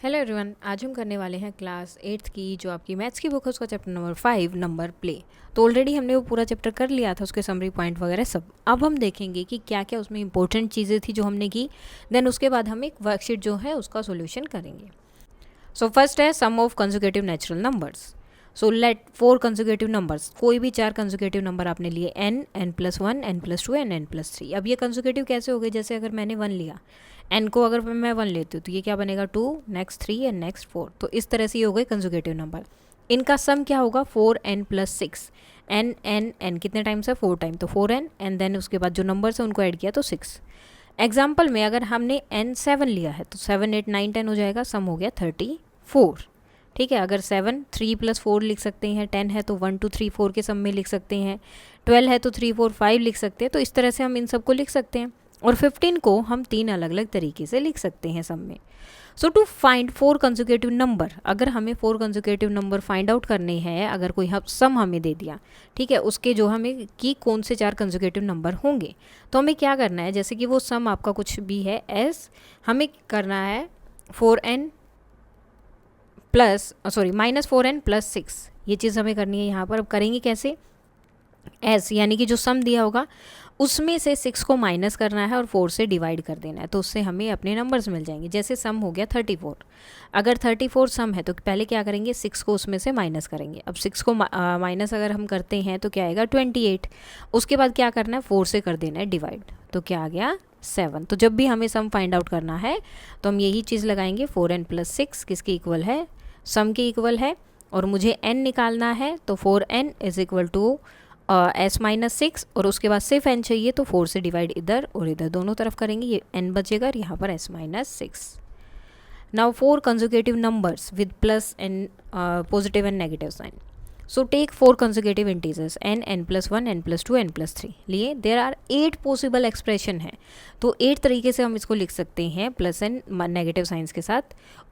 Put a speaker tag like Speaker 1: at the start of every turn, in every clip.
Speaker 1: Hello everyone, आज हम करने वाले हैं क्लास 8th की जो आपकी मैथ्स की बुक है उसका चैप्टर नंबर 5 नंबर प्ले। तो ऑलरेडी हमने वो पूरा चैप्टर कर लिया था, उसके समरी पॉइंट वगैरह सब। अब हम देखेंगे कि क्या क्या उसमें इंपॉर्टेंट चीज़ें थी जो हमने की। देन उसके बाद हम एक वर्कशीट जो है उसका सोल्यूशन करेंगे। सो फर्स्ट है sum of consecutive natural numbers. So let 4 consecutive numbers, कोई भी 4 कंसेक्यूटिव नंबर आपने लिए n, n+1, n+2 and n+3। अब ये कंसेक्यूटिव कैसे हो गए? जैसे अगर मैंने 1 लिया, n को अगर मैं 1 लेती हूँ तो ये क्या बनेगा 2, नेक्स्ट 3 एंड नेक्स्ट 4। तो इस तरह से ये हो गए कंसेक्यूटिव नंबर। इनका सम क्या होगा 4n+6। n कितने टाइम्स है? 4 टाइम, तो 4n एंड देन उसके बाद जो नंबर्स है उनको ऐड किया तो 6। एग्जाम्पल में अगर हमने n7 लिया है तो 7, 8, 9, 10 हो जाएगा, सम हो गया 34। ठीक है, अगर 7 3+4 लिख सकते हैं, 10 है तो 1 2 3 4 के सम में लिख सकते हैं, 12 है तो 3 4 5 लिख सकते हैं। तो इस तरह से हम इन सबको लिख सकते हैं। और 15 को हम 3 अलग अलग तरीके से लिख सकते हैं सम में। सो टू फाइंड 4 कंसेक्यूटिव नंबर, अगर हमें 4 कंसेक्यूटिव नंबर फाइंड आउट करने हैं, अगर कोई सम हमें दे दिया, ठीक है, उसके जो हमें कि कौन से 4 कंसेक्यूटिव नंबर होंगे, तो हमें क्या करना है, जैसे कि वो सम आपका कुछ भी है एस, हमें करना है 4n प्लस -4n+6, ये चीज़ हमें करनी है यहाँ पर। अब करेंगे कैसे? एस यानी कि जो सम दिया होगा उसमें से 6 को माइनस करना है और 4 से डिवाइड कर देना है, तो उससे हमें अपने नंबर्स मिल जाएंगे। जैसे सम हो गया 34, अगर 34 सम है तो पहले क्या करेंगे, 6 को उसमें से माइनस करेंगे। अब 6 को माइनस अगर हम करते हैं तो क्या आएगा 28। उसके बाद क्या करना है, 4 से कर देना है डिवाइड, तो क्या आ गया 7। तो जब भी हमें सम फाइंड आउट करना है तो हम यही चीज़ लगाएंगे, 4n+6 किसके इक्वल है, सम के इक्वल है। और मुझे n निकालना है तो 4n = s-6, और उसके बाद सिर्फ n चाहिए तो 4 से डिवाइड इधर और इधर दोनों तरफ करेंगे, ये n बचेगा और यहाँ पर s-6। Now 4 consecutive numbers with plus and positive and negative sign. So take 4 consecutive integers n, n+1, n+2, n+3 लिए। देयर आर 8 पॉसिबल एक्सप्रेशन है, तो 8 तरीके से हम इसको लिख सकते हैं प्लस एंड नेगेटिव साइंस के साथ।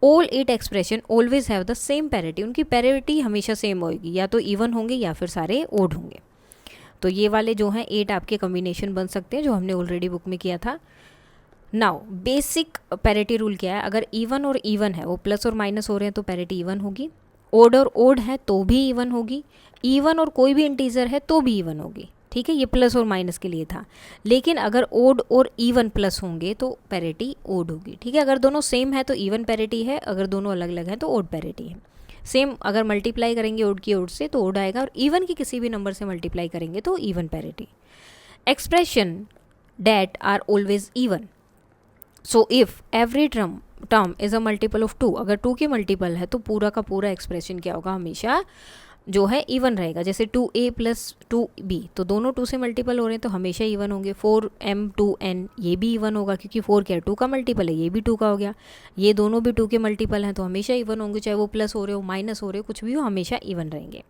Speaker 1: All 8 expression always have the same parity, उनकी पैरिटी हमेशा सेम होगी, या तो इवन होंगे या फिर सारे ओड होंगे। तो ये वाले जो हैं 8 आपके कॉम्बिनेशन बन सकते हैं जो हमने ऑलरेडी बुक में किया था। नाउ बेसिक पैरिटी रूल क्या है, अगर इवन और इवन है, वो प्लस और माइनस हो रहे हैं तो पैरिटी इवन होगी, ओड और ओड है तो भी इवन होगी, इवन और कोई भी इंटीजर है तो भी इवन होगी। ठीक है, ये प्लस और माइनस के लिए था। लेकिन अगर ओड और इवन प्लस होंगे तो पैरिटी ओड होगी। ठीक है, अगर दोनों सेम है तो इवन पैरिटी है, अगर दोनों अलग अलग हैं तो ओड पैरिटी है। सेम अगर मल्टीप्लाई करेंगे ओड की ओड से तो ओड आएगा, और इवन की किसी भी नंबर से मल्टीप्लाई करेंगे तो even parity. Expression that are always even. So if every term is a multiple of 2, अगर 2 की मल्टीपल है तो पूरा का पूरा एक्सप्रेशन क्या होगा, हमेशा जो है इवन रहेगा। जैसे 2a + 2b, तो दोनों 2 से मल्टीपल हो रहे हैं तो हमेशा इवन होंगे। 4m 2n, ये भी इवन होगा क्योंकि 4 क्या है 2 का मल्टीपल है, ये भी 2 का हो गया। ये दोनों भी 2 के मल्टीपल हैं तो हमेशा इवन होंगे, चाहे वो प्लस हो रहे हो माइनस हो रहे हो कुछ भी हो, हमेशा इवन रहेंगे।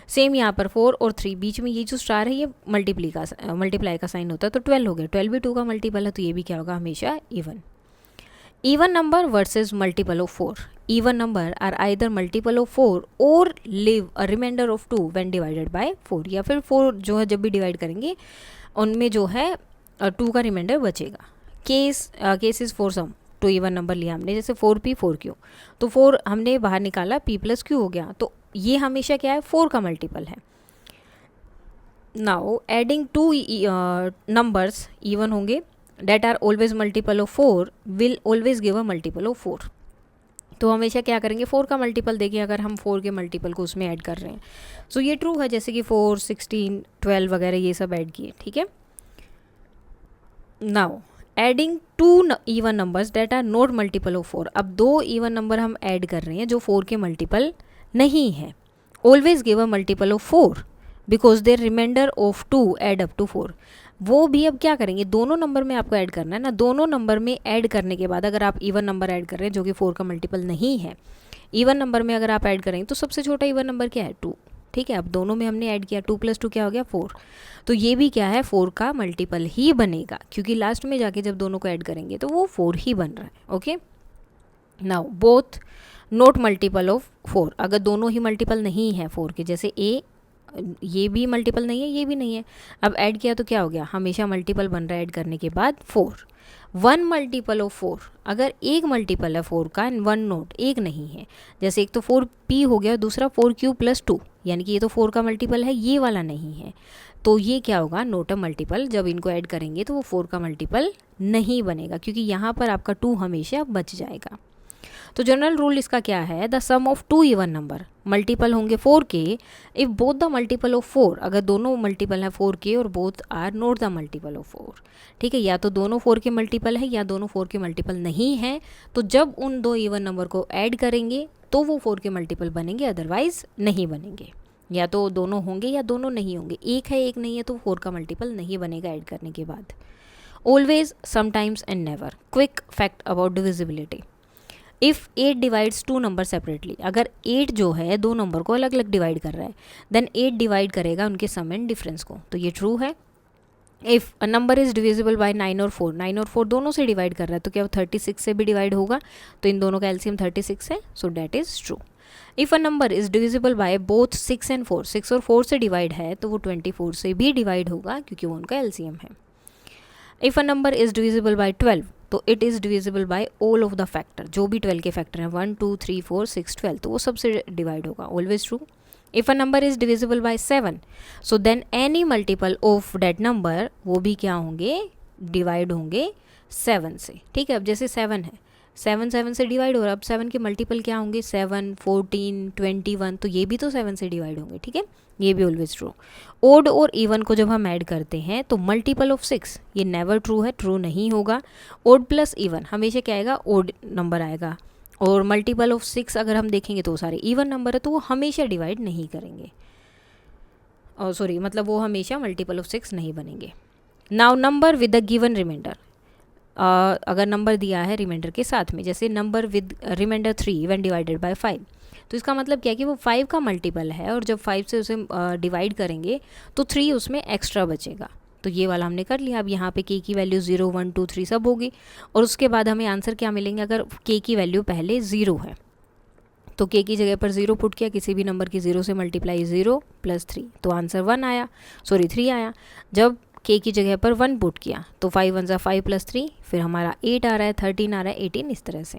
Speaker 1: सेम यहाँ पर 4 और 3, बीच में ये जो स्टार है ये मल्टीप्लाई का साइन होता है, तो 12 हो गया। 12 भी 2 का मल्टीपल है तो ये भी क्या होगा, हमेशा even. Even number versus multiple of 4. Even number are either multiple of 4 or leave a remainder of 2 when divided by 4, या फिर 4 जो है जब भी डिवाइड करेंगे उनमें जो है 2 का रिमाइंडर बचेगा। केस इज 4 सम, तो इवन नंबर लिया हमने, जैसे 4p 4q, तो 4 हमने बाहर निकाला, p + q हो गया, तो ये हमेशा क्या है 4 का मल्टीपल है। नाउ एडिंग 2 नंबर्स इवन होंगे that are always multiple of 4 will always give a multiple of 4। तो हमेशा क्या करेंगे 4 का मल्टीपल देंगे अगर हम 4 के मल्टीपल को उसमें ऐड कर रहे हैं। सो ये ट्रू है, जैसे कि 4, 16, 12 वगैरह ये सब ऐड किए। ठीक है, now adding 2 even numbers that are not multiple of 4। अब 2 इवन नंबर हम ऐड कर रहे हैं जो 4 के मल्टीपल नहीं है। Always give a multiple of 4 because their remainder of 2 add up to 4। वो भी अब क्या करेंगे, दोनों नंबर में आपको ऐड करना है ना, दोनों नंबर में ऐड करने के बाद अगर आप इवन नंबर ऐड कर रहे हैं जो कि 4 का मल्टीपल नहीं है, इवन नंबर में अगर आप ऐड करेंगे तो सबसे छोटा इवन नंबर क्या है 2। ठीक है, अब दोनों में हमने ऐड किया, 2 + 2 क्या हो गया 4, तो ये भी क्या है 4 का मल्टीपल ही बनेगा, क्योंकि लास्ट में जाके जब दोनों को ऐड करेंगे तो वो 4 ही बन रहा है। Okay, now both not multiple of 4, अगर दोनों ही मल्टीपल नहीं है 4 के, जैसे a ये भी मल्टीपल नहीं है, ये भी नहीं है। अब ऐड किया तो क्या हो गया, हमेशा मल्टीपल बन रहा है ऐड करने के बाद 4। 1 मल्टीपल ऑफ 4, अगर एक मल्टीपल है 4 का एंड 1 नोट, एक नहीं है, जैसे एक तो 4p हो गया, दूसरा 4q + 2, यानी कि ये तो 4 का मल्टीपल है, ये वाला नहीं है, तो ये क्या होगा, नोट अ मल्टीपल। जब इनको ऐड करेंगे तो वो 4 का मल्टीपल नहीं बनेगा, क्योंकि यहाँ पर आपका 2 हमेशा बच जाएगा। तो जनरल रूल इसका क्या है, the sum of 2 even number, multiple होंगे 4 के if both the multiple of 4, अगर दोनों मल्टीपल है 4 के और both are not the multiple of 4, ठीक है, या तो दोनों 4 के मल्टीपल है या दोनों 4 के मल्टीपल नहीं है, तो जब उन दो इवन नंबर को ऐड करेंगे तो वो 4 के मल्टीपल बनेंगे, अदरवाइज नहीं बनेंगे। या तो दोनों होंगे या दोनों नहीं होंगे, एक है एक नहीं है, तो 4 का मल्टीपल नहीं बनेगा ऐड करने के बाद। Always, sometimes and never. Quick fact about divisibility, if 8 divides 2 number separately, अगर 8 जो है 2 नंबर को अलग अलग डिवाइड कर रहा है, देन 8 डिवाइड करेगा उनके सम एंड डिफरेंस को, तो ये ट्रू है। If a number is divisible bye 9 और 4, 9 और 4 दोनों से डिवाइड कर रहा है, तो क्या वो 36 से भी डिवाइड होगा, तो इन दोनों का एलसीएम 36 है, so that is true. If a number is divisible by both 6 and 4, 6 और 4 से डिवाइड है, तो वो 24 से भी डिवाइड होगा, क्योंकि वो उनका एलसीएम है। If a number is divisible bye 12, तो it is divisible bye all of the factor, जो भी 12 के फैक्टर हैं 1 2 3 4 6 12, तो वो सबसे डिवाइड होगा, always true. If a number is divisible by 7, so then any multiple of that number, वो भी क्या होंगे, डिवाइड होंगे 7 से, ठीक है। अब जैसे 7 है, 7 7 से डिवाइड हो रहा है, अब 7 के मल्टीपल क्या होंगे, 7 14 21, तो ये भी तो 7 से डिवाइड होंगे, ठीक है, ये भी ऑलवेज ट्रू। ओड और इवन को जब हम ऐड करते हैं तो मल्टीपल ऑफ 6, ये नेवर ट्रू है, ट्रू नहीं होगा। ओड प्लस इवन हमेशा क्या आएगा, ओड नंबर आएगा, और मल्टीपल ऑफ 6 अगर हम देखेंगे तो सारे इवन नंबर है, तो वो हमेशा डिवाइड नहीं करेंगे, और सॉरी मतलब वो हमेशा मल्टीपल ऑफ 6 नहीं बनेंगे। Now number with the given remainder, अगर नंबर दिया है रिमाइंडर के साथ में, जैसे number with remainder 3 when divided by 5, तो इसका मतलब क्या है कि वो 5 का मल्टीपल है, और जब 5 से उसे डिवाइड करेंगे तो 3 उसमें एक्स्ट्रा बचेगा, तो ये वाला हमने कर लिया। अब यहाँ पे के की वैल्यू 0 1 2 3 सब होगी, और उसके बाद हमें आंसर क्या मिलेंगे, अगर के की वैल्यू पहले 0 है तो के की जगह पर 0 पुट किया, किसी भी नंबर की 0 से मल्टीप्लाई 0 + 3, तो आंसर 1 आया, सॉरी 3 आया। जब के की जगह पर 1 पुट किया तो 5 1 5 + 3, फिर हमारा 8 आ रहा है, 13 आ रहा है, 18, इस तरह से।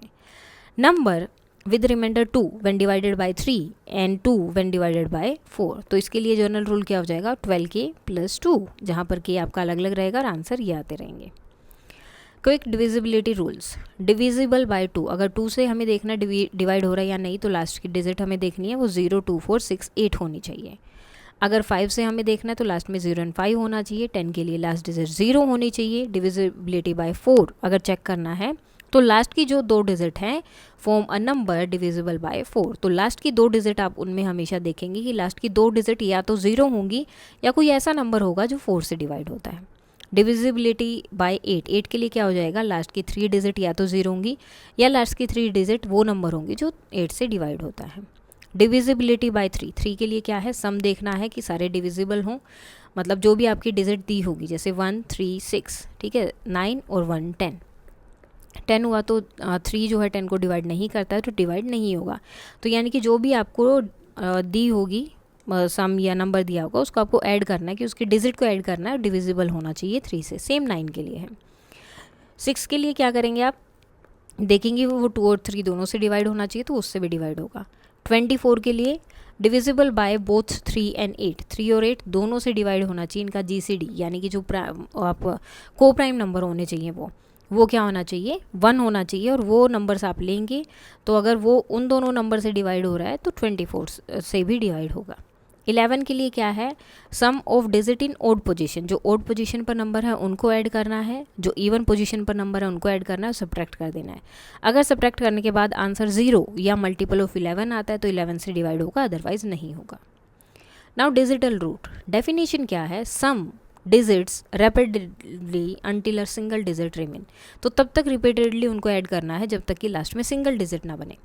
Speaker 1: Number with remainder 2 when divided by 3 and 2 when divided by 4, तो इसके लिए जनरल रूल क्या हो जाएगा, 12k + 2, जहाँ पर के आपका अलग अलग रहेगा और आंसर ये आते रहेंगे। Quick divisibility rules, divisible by 2, अगर 2 से हमें देखना डिवाइड हो रहा है या नहीं, तो लास्ट की डिजिट हमें देखनी है, वो 0 2 4 6 8 होनी चाहिए। अगर 5 से हमें देखना है तो लास्ट में 0 और 5 होना चाहिए, 10 के लिए लास्ट डिजिट 0 होनी चाहिए। डिविजिबिलिटी बाय 4 अगर चेक करना है तो लास्ट की जो 2 डिजिट हैं form a number divisible by 4, तो लास्ट की 2 डिजिट आप उनमें हमेशा देखेंगे कि लास्ट की 2 डिजिट या तो 0 होंगी या कोई ऐसा नंबर होगा जो 4 से डिवाइड होता है। डिविजिबिलिटी बाय 8, 8 के लिए क्या हो जाएगा, लास्ट की 3 डिजिट या तो 0 होंगी या लास्ट की 3 डिजिट वो नंबर होंगी जो 8 से डिवाइड होता है। डिविजिबिलिटी बाय 3, 3 के लिए क्या है, सम देखना है कि सारे डिविजिबल हों, मतलब जो भी आपकी डिजिट दी होगी, जैसे 1 3 6, ठीक है, 9 और 1 10, 10 हुआ तो 3 जो है 10 को डिवाइड नहीं करता है, तो डिवाइड नहीं होगा। तो यानी कि जो भी आपको दी होगी सम या नंबर दिया होगा, उसको आपको ऐड करना है, कि उसकी डिजिट को ऐड करना है, डिविजिबल होना चाहिए 3 से। सेम 9 के लिए है। 6 के लिए क्या करेंगे, आप देखेंगे वो 2 और 3 दोनों से डिवाइड होना चाहिए, तो उससे भी डिवाइड होगा। 24 के लिए डिविजिबल बाय बोथ 3 एंड 8, 3 और 8 दोनों से डिवाइड होना चाहिए, इनका GCD यानी कि जो आप को प्राइम नंबर होने चाहिए वो क्या होना चाहिए, 1 होना चाहिए, और वो नंबर्स आप लेंगे तो अगर वो उन दोनों नंबर से डिवाइड हो रहा है तो 24 से भी डिवाइड होगा। 11 के लिए क्या है, sum of digit in odd position, जो ओड पोजीशन पर नंबर है उनको ऐड करना है, जो इवन पोजीशन पर नंबर है उनको ऐड करना है, सब्ट्रैक्ट कर देना है। अगर सब्ट्रैक्ट करने के बाद आंसर 0 या मल्टीपल ऑफ 11 आता है तो 11 से डिवाइड होगा, अदरवाइज नहीं होगा। नाउ डिजिटल रूट, डेफिनेशन क्या है, sum digits repeatedly until a single digit remain, तो तब तक रिपीटेडली उनको ऐड करना है जब तक कि लास्ट में सिंगल डिजिट ना बने।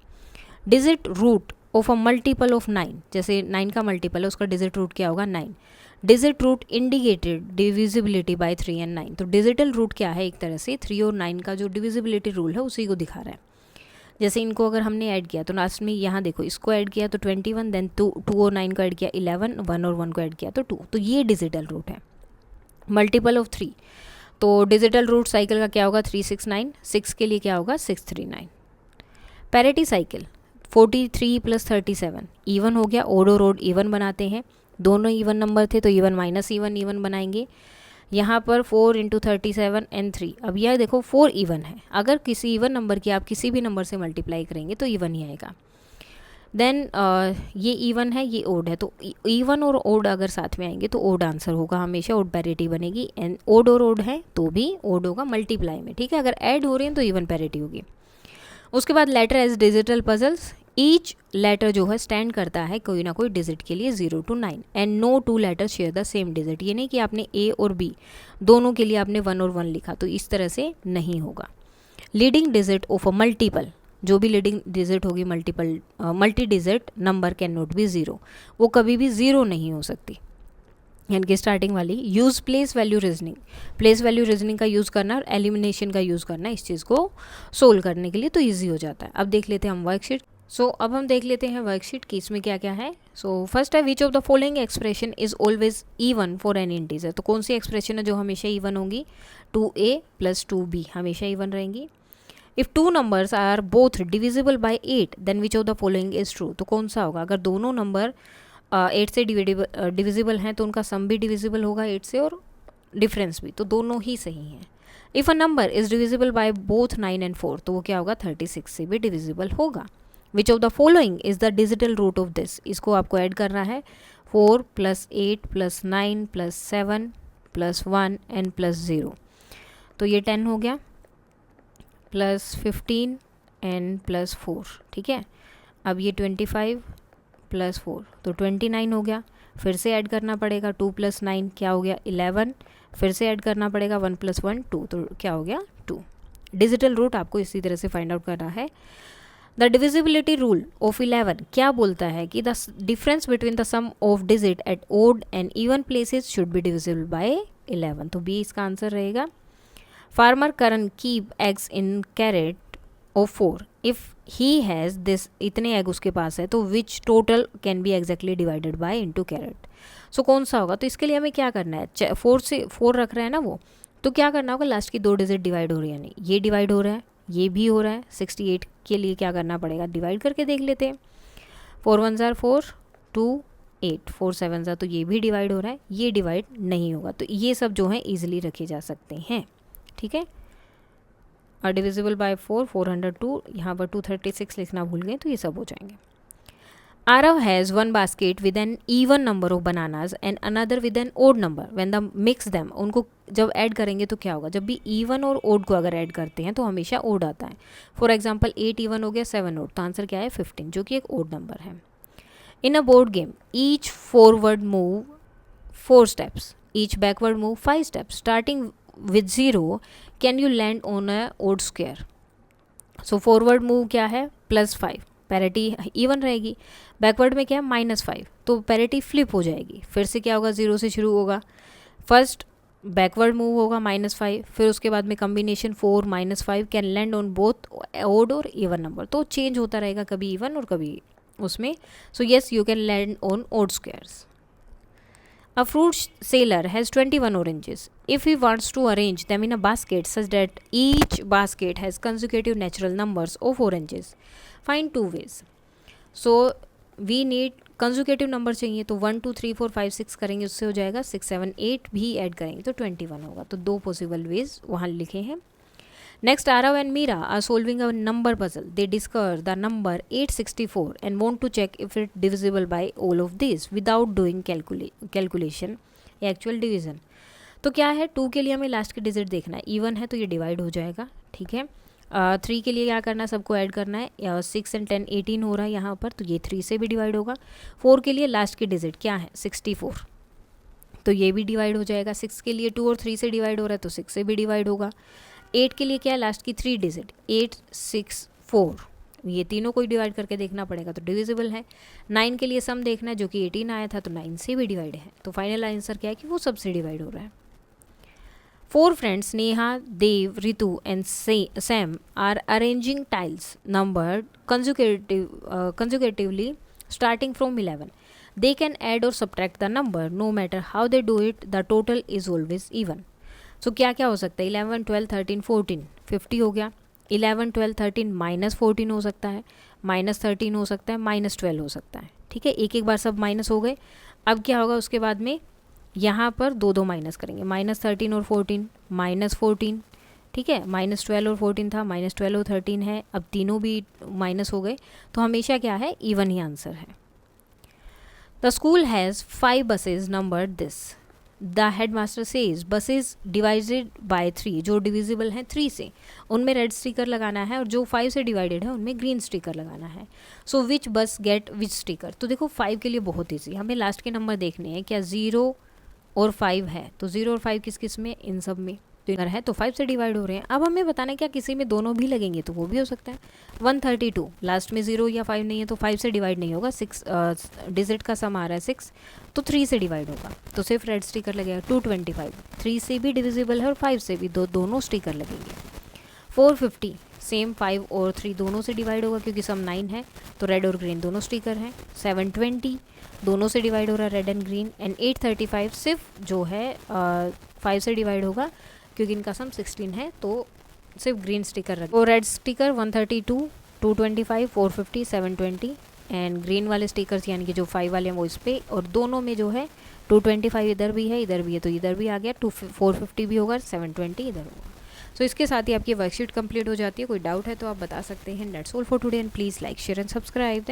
Speaker 1: Digit root of a multiple of 9, जैसे 9 का मल्टीपल है उसका डिजिट रूट क्या होगा, 9। Digit root indicated divisibility by 3 and 9, तो डिजिटल रूट क्या है, एक तरह से 3 और 9 का जो डिविजिबिलिटी रूल है उसी को दिखा रहा है। जैसे इनको अगर हमने ऐड किया तो लास्ट में यहाँ देखो इसको ऐड किया तो 21, देन 2 और 9 को ऐड किया 11, 1 और 1 को ऐड किया तो 2, तो ये डिजिटल रूट है। मल्टीपल ऑफ 3, तो डिजिटल रूट साइकिल का क्या होगा 369, 6 के लिए क्या होगा 639। पैरिटी साइकिल 43 + 37 इवन हो गया, ओड और ओड इवन बनाते हैं, दोनों इवन नंबर थे तो इवन माइनस इवन इवन बनाएंगे। यहाँ पर 4 × 37 and 3, अब यह देखो 4 इवन है, अगर किसी इवन नंबर की आप किसी भी नंबर से मल्टीप्लाई करेंगे तो इवन ही आएगा। देन ये इवन है, ये ओड है, तो इवन और ओड अगर साथ में आएंगे तो ओड आंसर होगा हमेशा, ओड पैरिटी बनेगी। एंड ओड और ओड है तो भी ओड होगा मल्टीप्लाई में, ठीक है। अगर ऐड हो रहे हैं तो इवन पैरिटी होगी। उसके बाद letter as digital puzzles, each letter जो है स्टैंड करता है कोई ना कोई डिजिट के लिए 0 to 9 and no 2 letter share the same digit. ये नहीं कि आपने ए और बी दोनों के लिए आपने 1 और 1 लिखा, तो इस तरह से नहीं होगा। Leading digit of a multiple, जो भी लीडिंग डिजिट होगी multi digit number can not be 0, वो कभी भी 0 नहीं हो सकती। यानी कि स्टार्टिंग वाली use place value reasoning, place value reasoning का यूज़ करना और एलिमिनेशन का यूज़ करना इस चीज़ को सोल्व करने के लिए, तो ईजी हो जाता है। अब देख लेते हैं हम वर्कशीट। अब हम देख लेते हैं वर्कशीट की इसमें क्या क्या है। फर्स्ट है विच of the following expression is always even for an integer, तो कौन सी एक्सप्रेशन है जो हमेशा इवन होंगी, 2a + 2b हमेशा इवन रहेंगी। If 2 numbers are both divisible by 8 then which of the following is true, तो कौन सा होगा, अगर दोनों नंबर 8 से डिविजिबल हैं तो उनका सम भी डिविजिबल होगा 8 से और डिफरेंस भी, तो दोनों ही सही हैं। If a number is divisible by both 9 and 4, तो वो क्या होगा 36 से भी डिविजिबल होगा। Which of the following is the digital root of this, इसको आपको ऐड करना है 4 + 8 + 9 + 7 + 1 and +0, तो ये 10 हो गया, +15 and +4, ठीक है। अब ये 25 + 4 तो 29 हो गया, फिर से ऐड करना पड़ेगा 2 + 9 क्या हो गया 11, फिर से ऐड करना पड़ेगा 1 + 1 2, तो क्या हो गया 2। डिजिटल रूट आपको इसी तरह से फाइंड आउट करना है। द डिविजिबिलिटी रूल ऑफ 11 क्या बोलता है कि the difference between the sum of digit at odd and even places should be divisible by 11, तो बी इसका आंसर रहेगा। Farmer Karan keep eggs in crate of 4, if he has this, इतने egg उसके पास है, तो which total can be exactly divided by into crate, so कौन सा होगा, तो इसके लिए हमें क्या करना है, 4 से 4 रख रहे हैं ना वो, तो क्या करना होगा, लास्ट की 2 डिजिट डिवाइड हो रही है, नहीं ये डिवाइड हो रहा है, ये भी हो रहा है, 68 के लिए क्या करना पड़ेगा, डिवाइड करके देख लेते हैं। 4 1 = 4, 2 8, 4 7 = तो ये भी डिवाइड हो रहा है, ये डिवाइड नहीं होगा, तो ये सब जो है ईजिली रखे जा सकते हैं, ठीक है। और डिविजिबल बाय 4 402, यहाँ पर 236 लिखना भूल गए तो ये सब हो जाएंगे। Arav has one basket with an even number of bananas and another with an odd number. When the mix them, उनको जब ऐड करेंगे तो क्या होगा, जब भी even और odd को अगर ऐड करते हैं तो हमेशा odd आता है। फॉर एग्जाम्पल 8 even हो गया 7 odd, तो आंसर क्या है 15, जो कि एक odd नंबर है। In a board game, each forward move 4 steps, each backward move 5 steps. Starting with 0, can you land on a odd square? So forward move क्या है +5, पैरिटी इवन रहेगी। बैकवर्ड में क्या है -5, तो पैरिटी फ्लिप हो जाएगी, फिर से क्या होगा 0 से शुरू होगा, फर्स्ट बैकवर्ड मूव होगा -5, फिर उसके बाद में combination 4 -5 can land on both odd और इवन नंबर, तो चेंज होता रहेगा कभी इवन और कभी उसमें। So yes you can land on odd squares. A fruit seller has 21 oranges. If he wants to arrange them in a basket such that each basket has consecutive natural numbers of oranges, find 2 ways. So we need consecutive number चाहिए, तो 1 2 3 4 5 6 करेंगे उससे हो जाएगा, 6 7 8 भी add करेंगे तो 21 होगा, तो 2 पॉसिबल वेज वहाँ लिखे हैं। Next, Arav and Meera are solving a number puzzle. They discover the number 864 and want to check if it's divisible by all of these without doing calculation या actual division. तो क्या है, 2 के लिए हमें लास्ट की डिजिट देखना है, इवन है तो ये डिवाइड हो जाएगा, ठीक है। 3 के लिए क्या करना है, सबको ऐड करना है, 6 and 10 18 हो रहा है यहाँ पर, तो ये 3 से भी डिवाइड होगा। 4 के लिए लास्ट की डिजिट क्या है 64, तो ये भी डिवाइड हो जाएगा। 6 के लिए 2 और 3 से डिवाइड हो रहा है तो 6 से भी डिवाइड होगा। 8 के लिए क्या है, लास्ट की 3 डिजिट 8 6 4, ये तीनों को डिवाइड करके देखना पड़ेगा तो डिविजिबल है। 9 के लिए सम देखना है, जो कि 18 आया था तो 9 से भी डिवाइड है, तो फाइनल आंसर क्या है कि वो सबसे डिवाइड हो रहा है। 4 friends Neha, Dev, Ritu and Sam are arranging tiles numbered consecutively starting from 11. They can add or subtract the number. No matter how they do it, the total is always even. So क्या क्या हो सकता है? 11, 12, 13, 14, 50 हो गया. 11, 12, 13 minus 14 हो सकता है, माइनस 13 हो सकता है, माइनस 12 हो सकता है. ठीक है, एक एक बार सब माइनस हो गए. अब क्या होगा उसके बाद में? यहाँ पर दो दो माइनस करेंगे. माइनस 13 और 14, माइनस 14. ठीक है, माइनस 12 और 14 था, माइनस 12 और 13 है. अब तीनों भी माइनस हो गए, तो हमेशा क्या है? इवन ही आंसर है. The school has 5 buses numbered this. The headmaster says buses divided by 3, जो डिविजिबल हैं 3 से उनमें रेड स्टिकर लगाना है, और जो 5 से डिवाइडेड है उनमें ग्रीन स्टिकर लगाना है. सो विच बस गेट विच स्टिकर. तो देखो 5 के लिए बहुत ईजी, हमें लास्ट के नंबर देखने हैं. क्या 0 और 5 है, तो 0 और 5 किस किस में? इन सब में. तो अगर है तो 5 से डिवाइड हो रहे हैं. अब हमें बताना है क्या किसी में दोनों भी लगेंगे, तो वो भी हो सकता है. 132 लास्ट में 0 या 5 नहीं है, तो 5 से डिवाइड नहीं होगा. 6 डिजिट का सम आ रहा है 6, तो 3 से डिवाइड होगा, तो सिर्फ रेड स्टिकर लगेगा. 225 3 से भी डिविजिबल है और 5 से भी, दोनों स्टिकर लगेंगे. 450 सेम 5 और 3 दोनों से डिवाइड होगा क्योंकि सम 9 है, तो रेड और ग्रीन दोनों स्टिकर हैं. 720 दोनों से डिवाइड हो रहा है, रेड एंड ग्रीन. एंड 835 सिर्फ जो है 5 से डिवाइड होगा क्योंकि इनका सम 16 है, तो सिर्फ ग्रीन स्टिकर रखें. और रेड स्टिकर 132, 225, 450, 720 एंड ग्रीन वाले स्टिकर्स यानी कि जो 5 वाले हैं वो इस पे, और दोनों में जो है 225 इधर भी है, इधर भी है, तो इधर भी आ गया. 450 भी होगा, 720 इधर होगा. सो इसके साथ ही आपकी वर्कशीट कंप्लीट हो जाती है. कोई डाउट है तो आप बता सकते हैं. That's all for today and please like share and subscribe.